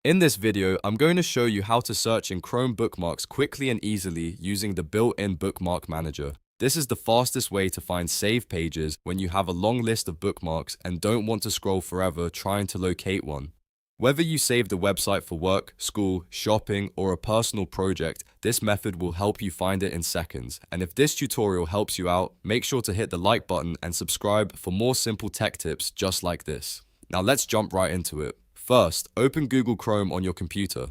In this video, I'm going to show you how to search in Chrome bookmarks quickly and easily using the built-in Bookmark Manager. This is the fastest way to find saved pages when you have a long list of bookmarks and don't want to scroll forever trying to locate one. Whether you saved a website for work, school, shopping, or a personal project, this method will help you find it in seconds. And if this tutorial helps you out, make sure to hit the like button and subscribe for more simple tech tips just like this. Now let's jump right into it. First, open Google Chrome on your computer.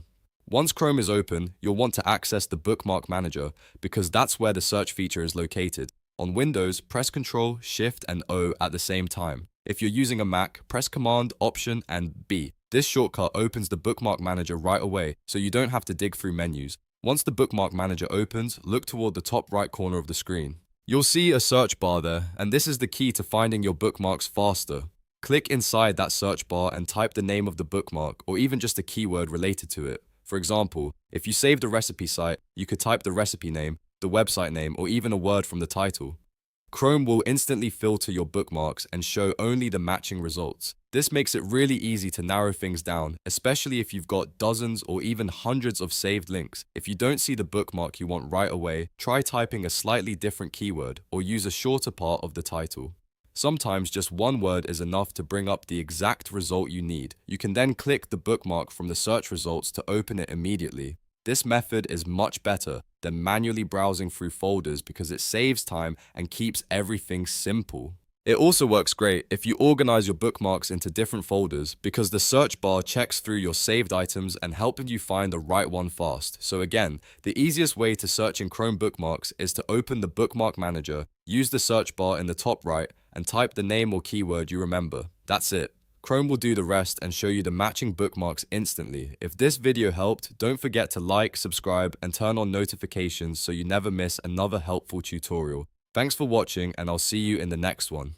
Once Chrome is open, you'll want to access the Bookmark Manager because that's where the search feature is located. On Windows, press Ctrl, Shift, and O at the same time. If you're using a Mac, press Command, Option, and B. This shortcut opens the Bookmark Manager right away, so you don't have to dig through menus. Once the Bookmark Manager opens, look toward the top right corner of the screen. You'll see a search bar there, and this is the key to finding your bookmarks faster. Click inside that search bar and type the name of the bookmark or even just a keyword related to it. For example, if you saved a recipe site, you could type the recipe name, the website name, or even a word from the title. Chrome will instantly filter your bookmarks and show only the matching results. This makes it really easy to narrow things down, especially if you've got dozens or even hundreds of saved links. If you don't see the bookmark you want right away, try typing a slightly different keyword or use a shorter part of the title. Sometimes just one word is enough to bring up the exact result you need. You can then click the bookmark from the search results to open it immediately. This method is much better than manually browsing through folders because it saves time and keeps everything simple. It also works great if you organize your bookmarks into different folders because the search bar checks through your saved items and helping you find the right one fast. So again, the easiest way to search in Chrome bookmarks is to open the Bookmark Manager, use the search bar in the top right, and type the name or keyword you remember. That's it. Chrome will do the rest and show you the matching bookmarks instantly. If this video helped, don't forget to like, subscribe, and turn on notifications so you never miss another helpful tutorial. Thanks for watching, and I'll see you in the next one.